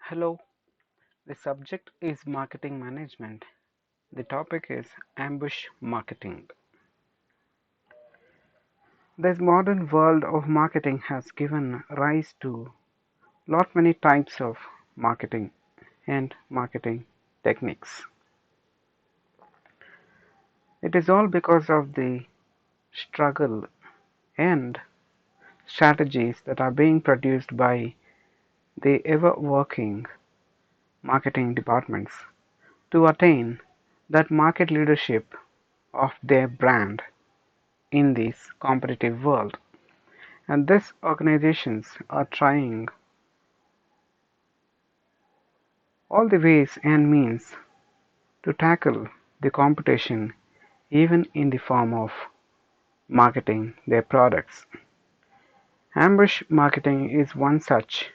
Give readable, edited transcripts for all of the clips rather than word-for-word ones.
Hello, the subject is marketing management. The topic is ambush marketing. This modern world of marketing has given rise to lot many types of marketing and marketing techniques. It is all because of the struggle and strategies that are being produced by the ever working marketing departments to attain that market leadership of their brand in this competitive world. And these organizations are trying all the ways and means to tackle the competition, even in the form of marketing their products. Ambush marketing is one such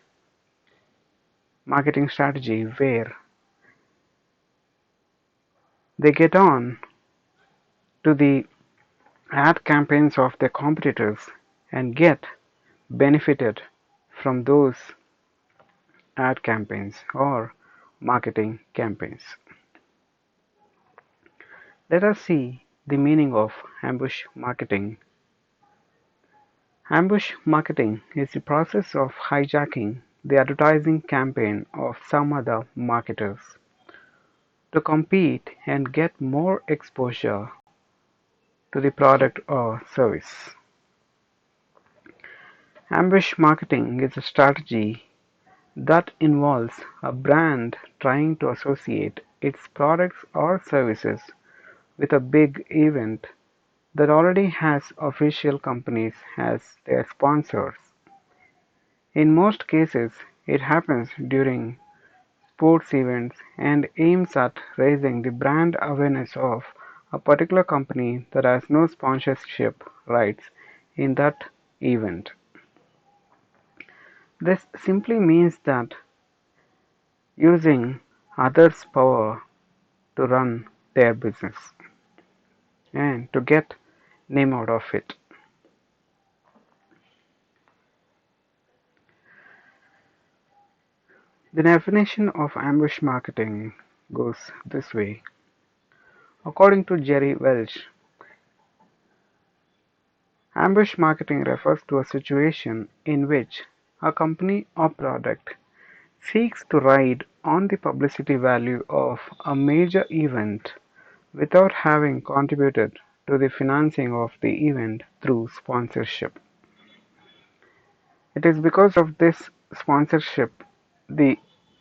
marketing strategy where they get on to the ad campaigns of their competitors and get benefited from those ad campaigns or marketing campaigns. Let us see the meaning of ambush marketing. Ambush marketing is the process of hijacking the advertising campaign of some other marketers to compete and get more exposure to the product or service. Ambush marketing is a strategy that involves a brand trying to associate its products or services with a big event that already has official companies as their sponsors. In most cases, it happens during sports events and aims at raising the brand awareness of a particular company that has no sponsorship rights in that event. This simply means that using others' power to run their business and to get name out of it. The definition of ambush marketing goes this way. According to Jerry Welch, ambush marketing refers to a situation in which a company or product seeks to ride on the publicity value of a major event without having contributed to the financing of the event through sponsorship. It is because of this sponsorship the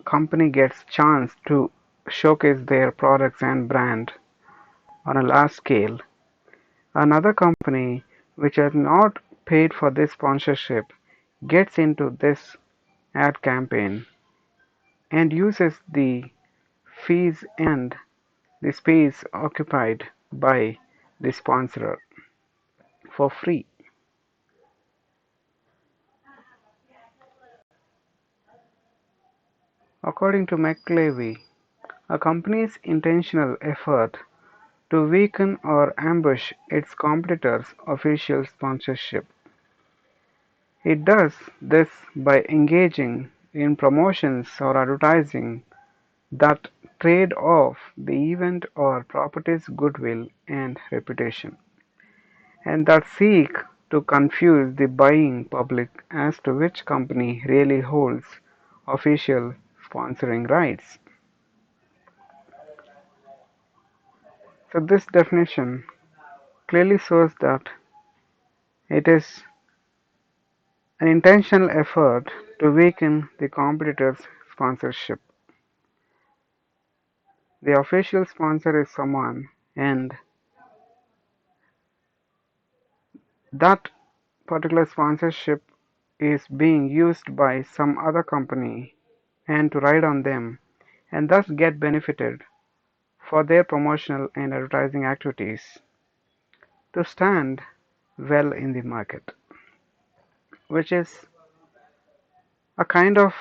company gets chance to showcase their products and brand on a large scale. Another company which has not paid for this sponsorship gets into this ad campaign and uses the fees and the space occupied by the sponsor for free. According to McClevey, a company's intentional effort to weaken or ambush its competitors' official sponsorship. It does this by engaging in promotions or advertising that trade off the event or property's goodwill and reputation, and that seek to confuse the buying public as to which company really holds official sponsoring rights. So this definition clearly shows that it is an intentional effort to weaken the competitor's sponsorship. The official sponsor is someone, and that particular sponsorship is being used by some other company and to ride on them and thus get benefited for their promotional and advertising activities to stand well in the market, which is a kind of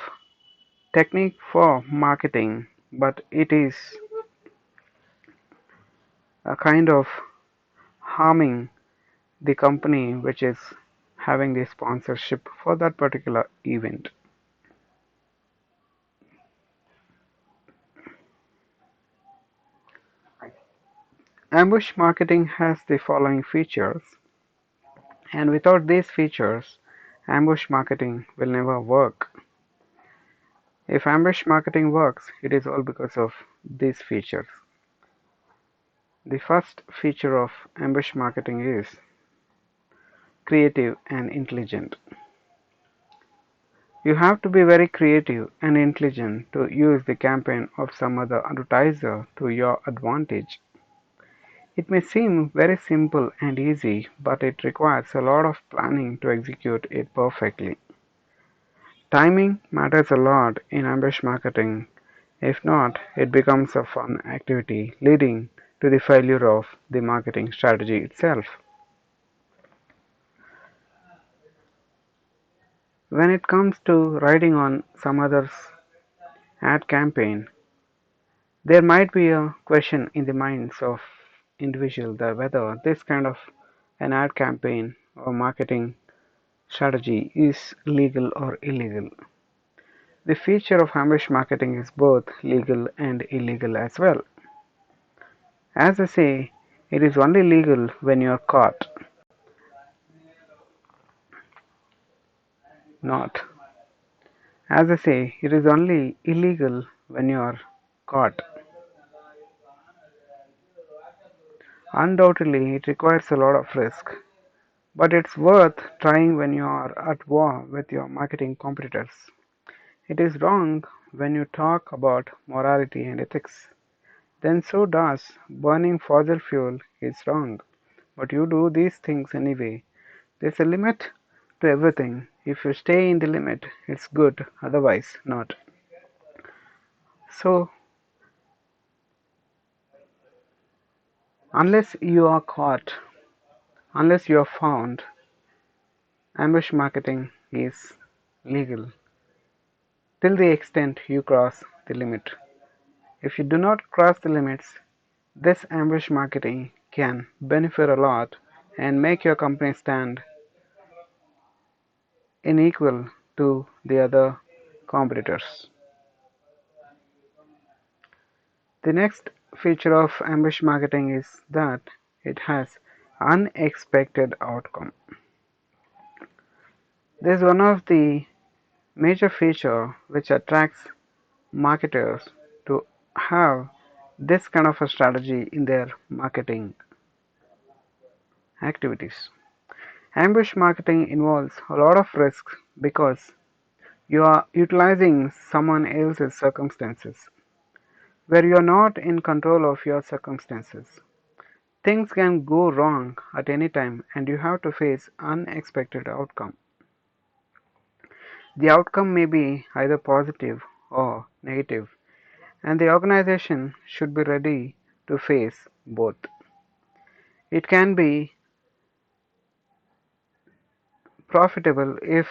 technique for marketing, but it is a kind of harming the company which is having the sponsorship for that particular event. Ambush marketing has the following features, and without these features, ambush marketing will never work. If ambush marketing works, it is all because of these features. The first feature of ambush marketing is creative and intelligent. You have to be very creative and intelligent to use the campaign of some other advertiser to your advantage. It may seem very simple and easy, but it requires a lot of planning to execute it perfectly. Timing matters a lot in ambush marketing. If not, it becomes a fun activity leading to the failure of the marketing strategy itself. When it comes to riding on some other's ad campaign, there might be a question in the minds of individuals that whether this kind of an ad campaign or marketing strategy is legal or illegal. The feature of ambush marketing is both legal and illegal as well. As I say, it is only legal when you are caught, not. As I say, it is only illegal when you are caught. Undoubtedly, it requires a lot of risk, but it's worth trying when you are at war with your marketing competitors. It is wrong when you talk about morality and ethics. Then so does burning fossil fuel is wrong. But you do these things anyway. There's a limit to everything. If you stay in the limit, it's good, otherwise, not. So, unless you are caught, unless you are found, ambush marketing is legal till the extent you cross the limit. If you do not cross the limits, this ambush marketing can benefit a lot and make your company stand unequal to the other competitors. The next feature of ambush marketing is that it has unexpected outcome. This is one of the major feature which attracts marketers to have this kind of a strategy in their marketing activities. Ambush marketing involves a lot of risks because you are utilizing someone else's circumstances where you are not in control of your circumstances. Things can go wrong at any time and you have to face unexpected outcome. The outcome may be either positive or negative, and the organization should be ready to face both. It can be profitable if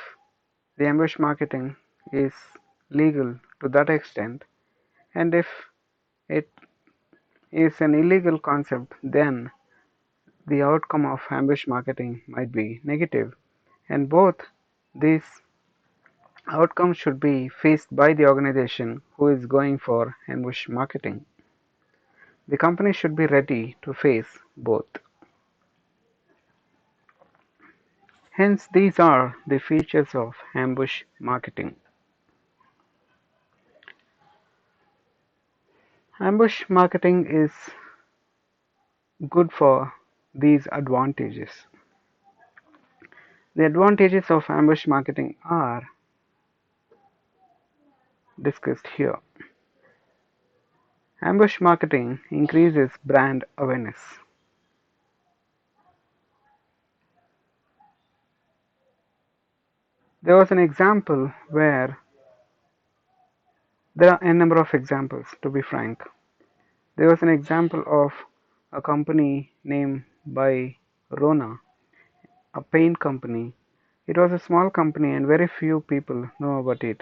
the ambush marketing is legal to that extent, and if it is an illegal concept, then the outcome of ambush marketing might be negative, and both these outcomes should be faced by the organization who is going for ambush marketing. The company should be ready to face both. Hence, these are the features of ambush marketing. Ambush marketing is good for these advantages. The advantages of ambush marketing are discussed here. Ambush marketing increases brand awareness. There was an example where there are a number of examples, to be frank. There was an example of a company named by Rona, a paint company. It was a small company and very few people know about it.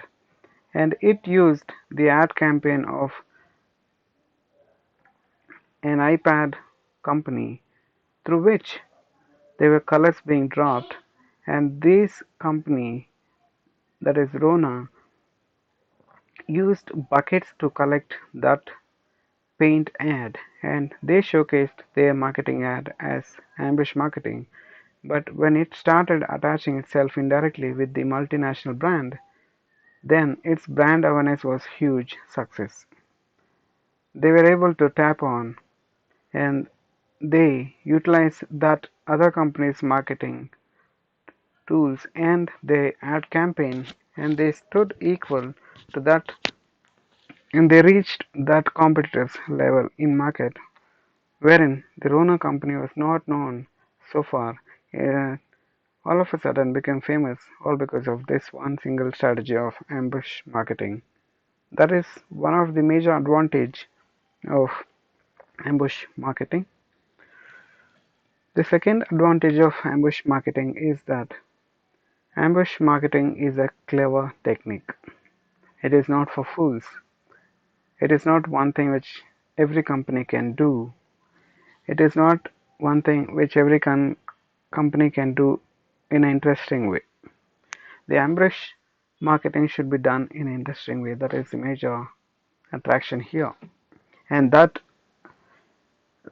And it used the ad campaign of an iPad company through which there were colors being dropped, and this company, that is Rona, used buckets to collect that paint ad, and they showcased their marketing ad as ambush marketing. But when it started attaching itself indirectly with the multinational brand, then its brand awareness was huge success. They were able to tap on and they utilize that other company's marketing tools and their ad campaign, and they stood equal to that, and they reached that competitors level in market wherein the Rona company was not known so far. uh, all of a sudden became famous all because of this one single strategy of ambush marketing. That is one of the major advantage of ambush marketing. The second advantage of ambush marketing is that ambush marketing is a clever technique. It is not for fools. It is not one thing which every company can do. It is not one thing which every company can do in an interesting way. The ambush marketing should be done in an interesting way. That is the major attraction here. And that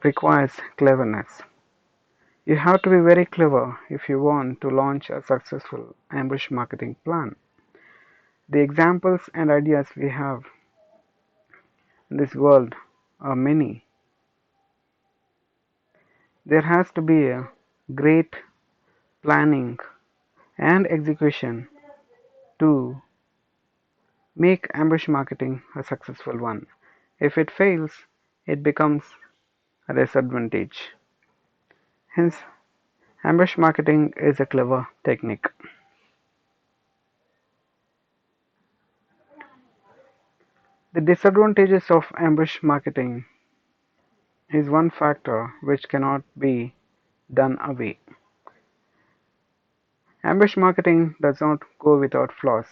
requires cleverness. You have to be very clever if you want to launch a successful ambush marketing plan. The examples and ideas we have in this world are many. There has to be a great planning and execution to make ambush marketing a successful one. If it fails, it becomes a disadvantage. Hence, ambush marketing is a clever technique. The disadvantages of ambush marketing is one factor which cannot be done away. Ambush marketing does not go without flaws.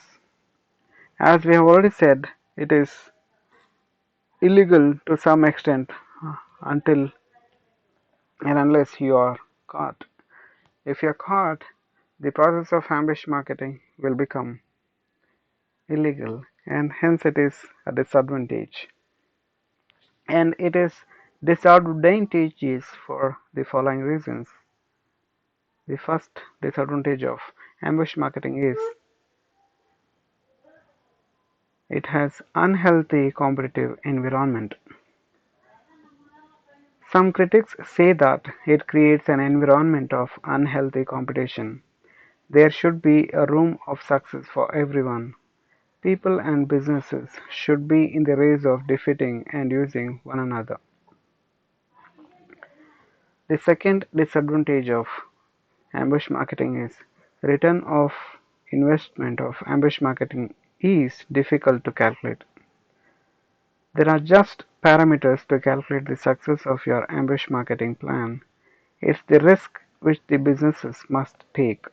As we have already said, it is illegal to some extent until and unless you are caught. If you are caught, the process of ambush marketing will become illegal, and hence it is a disadvantage. And it is disadvantageous for the following reasons. The first disadvantage of ambush marketing is it has unhealthy competitive environment. Some critics say that it creates an environment of unhealthy competition. There should be a room of success for everyone. People and businesses should be in the race of defeating and using one another. The second disadvantage of ambush marketing is return of investment of ambush marketing is difficult to calculate. There are just parameters to calculate the success of your ambush marketing plan. It's the risk which the businesses must take.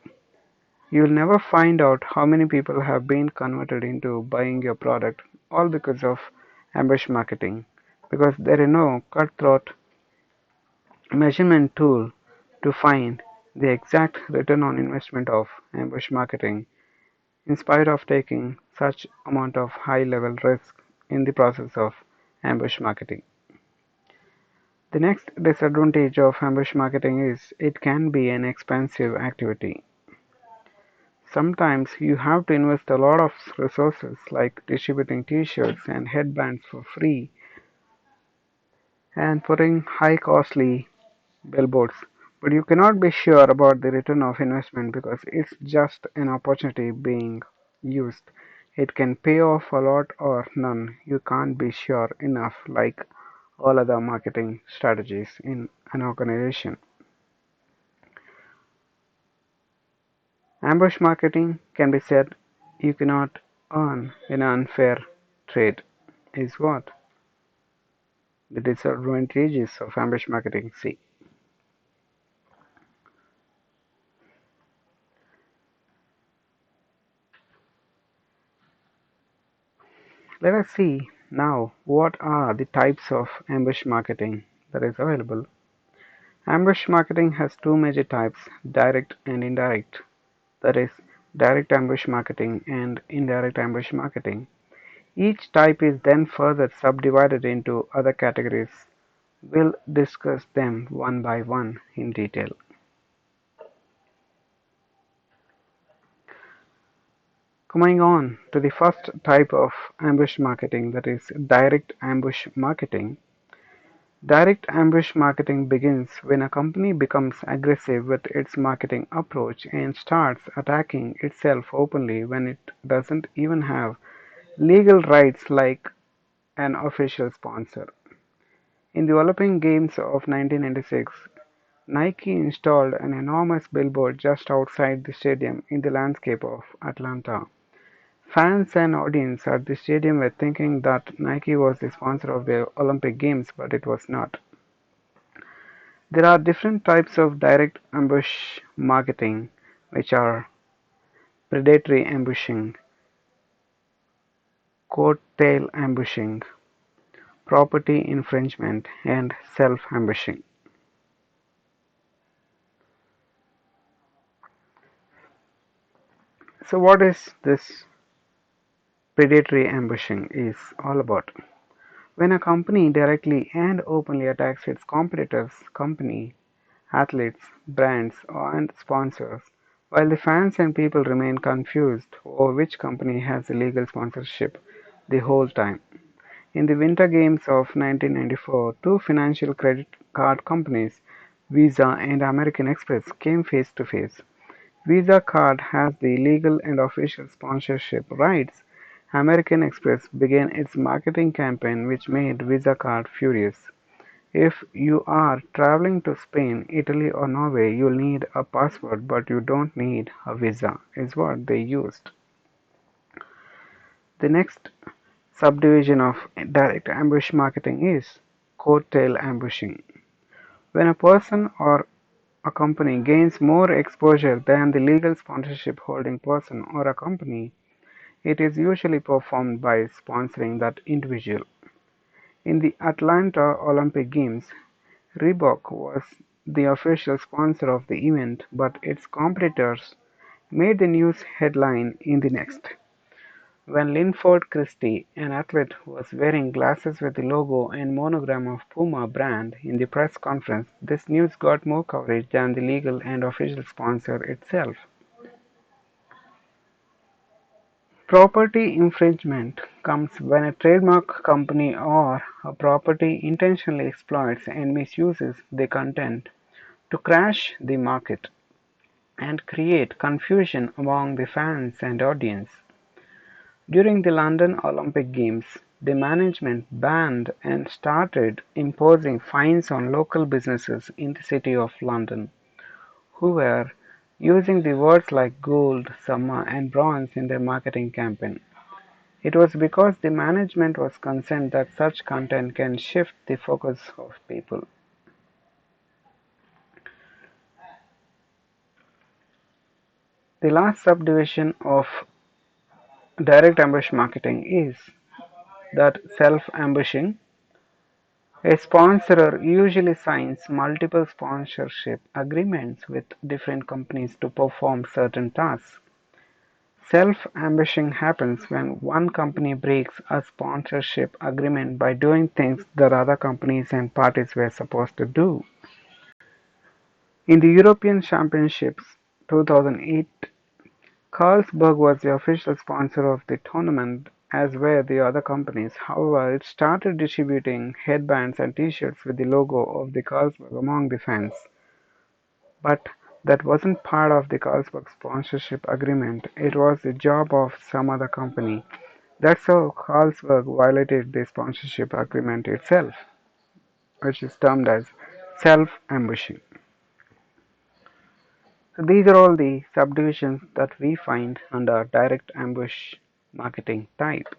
You'll never find out how many people have been converted into buying your product all because of ambush marketing, because there is no cutthroat measurement tool to find the exact return on investment of ambush marketing in spite of taking such amount of high level risk in the process of ambush marketing. The next disadvantage of ambush marketing is it can be an expensive activity. Sometimes you have to invest a lot of resources like distributing t-shirts and headbands for free and putting high costly billboards. But you cannot be sure about the return of investment because it's just an opportunity being used. It can pay off a lot or none. You can't be sure enough like all other marketing strategies in an organization. Ambush marketing can be said you cannot earn in an unfair trade is what the disadvantages of ambush marketing see. Let us see now what are the types of ambush marketing that is available. Ambush marketing has two major types, direct and indirect. That is direct ambush marketing and indirect ambush marketing. Each type is then further subdivided into other categories. We'll discuss them one by one in detail. Coming on to the first type of ambush marketing, that is direct ambush marketing. Direct ambush marketing begins when a company becomes aggressive with its marketing approach and starts attacking itself openly when it doesn't even have legal rights like an official sponsor. In the Olympic Games of 1996, Nike installed an enormous billboard just outside the stadium in the landscape of Atlanta. Fans and audience at the stadium were thinking that Nike was the sponsor of the Olympic Games, but it was not. There are different types of direct ambush marketing, which are predatory ambushing, coattail ambushing, property infringement, and self-ambushing. So what is this predatory ambushing is all about? When a company directly and openly attacks its competitors, company, athletes, brands, and sponsors, while the fans and people remain confused over which company has the legal sponsorship the whole time. In the Winter Games of 1994, two financial credit card companies, Visa and American Express, came face to face. Visa card has the legal and official sponsorship rights. American Express began its marketing campaign which made Visa card furious. If you are traveling to Spain, Italy or Norway, you'll need a passport but you don't need a visa, is what they used. The next subdivision of direct ambush marketing is coattail ambushing. When a person or a company gains more exposure than the legal sponsorship holding person or a company, it is usually performed by sponsoring that individual. In the Atlanta Olympic Games, Reebok was the official sponsor of the event, but its competitors made the news headline in the next. When Linford Christie, an athlete, was wearing glasses with the logo and monogram of Puma brand in the press conference, this news got more coverage than the legal and official sponsor itself. Property infringement comes when a trademark company or a property intentionally exploits and misuses the content to crash the market and create confusion among the fans and audience. During the London Olympic Games, the management banned and started imposing fines on local businesses in the City of London who were using the words like gold, summer, and bronze in their marketing campaign. It was because the management was concerned that such content can shift the focus of people. The last subdivision of direct ambush marketing is that self-ambushing. A sponsor usually signs multiple sponsorship agreements with different companies to perform certain tasks. Self-ambushing happens when one company breaks a sponsorship agreement by doing things that other companies and parties were supposed to do. In the European Championships 2008, Carlsberg was the official sponsor of the tournament, as were the other companies. However, it started distributing headbands and T-shirts with the logo of the Carlsberg among the fans. But that wasn't part of the Carlsberg sponsorship agreement. It was the job of some other company. That's how Carlsberg violated the sponsorship agreement itself, which is termed as self-ambushing. So these are all the subdivisions that we find under direct ambush marketing type.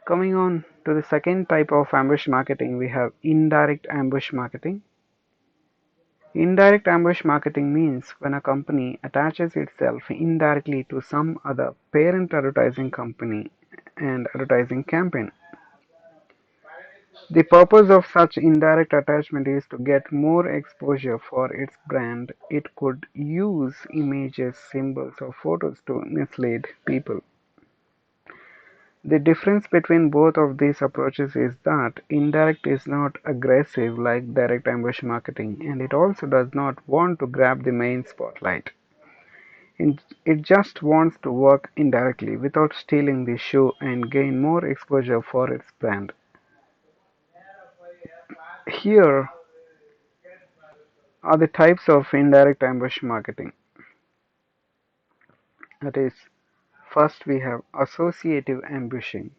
Coming on to the second type of ambush marketing, we have indirect ambush marketing. Indirect ambush marketing means when a company attaches itself indirectly to some other parent advertising company and advertising campaign. The purpose of such indirect attachment is to get more exposure for its brand. It could use images, symbols, or photos to mislead people. The difference between both of these approaches is that indirect is not aggressive like direct ambush marketing, and it also does not want to grab the main spotlight. It just wants to work indirectly without stealing the show and gain more exposure for its brand. Here are the types of indirect ambush marketing. That is, first we have associative ambushing.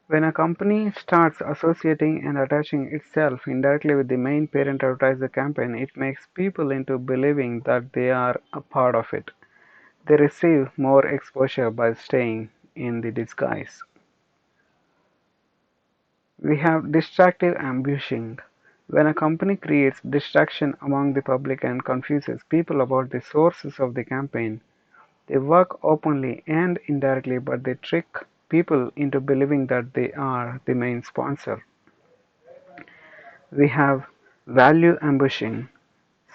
When a company starts associating and attaching itself indirectly with the main parent advertiser campaign, it makes people into believing that they are a part of it. They receive more exposure by staying in the disguise. We have distractive ambushing. When a company creates distraction among the public and confuses people about the sources of the campaign, they work openly and indirectly, but they trick people into believing that they are the main sponsor. We have value ambushing.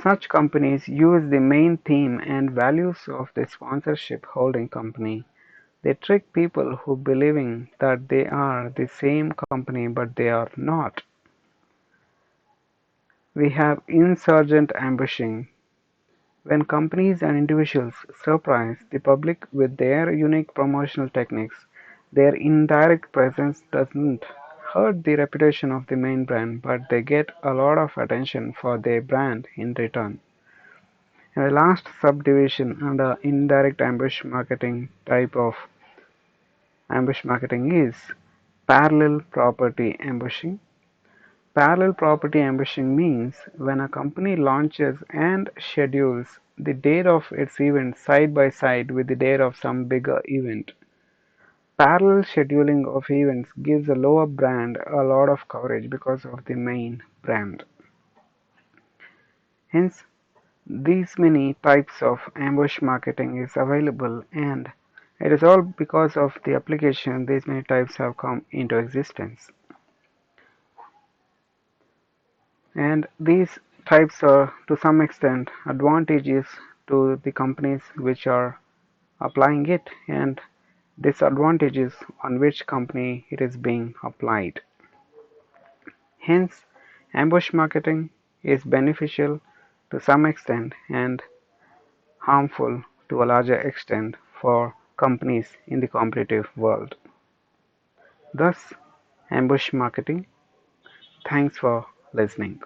Such companies use the main theme and values of the sponsorship holding company. They trick people who believing that they are the same company but they are not. We have insurgent ambushing. When companies and individuals surprise the public with their unique promotional techniques, their indirect presence doesn't hurt the reputation of the main brand, but they get a lot of attention for their brand in return. And the last subdivision under indirect ambush marketing type of ambush marketing is parallel property ambushing. Parallel property ambushing means when a company launches and schedules the date of its event side by side with the date of some bigger event. Parallel scheduling of events gives a lower brand a lot of coverage because of the main brand. Hence, these many types of ambush marketing is available, and it is all because of the application these many types have come into existence. And these types are to some extent advantages to the companies which are applying it and disadvantages on which company it is being applied. Hence, ambush marketing is beneficial to some extent and harmful to a larger extent for companies in the competitive world. Thus, ambush marketing. Thanks for listening.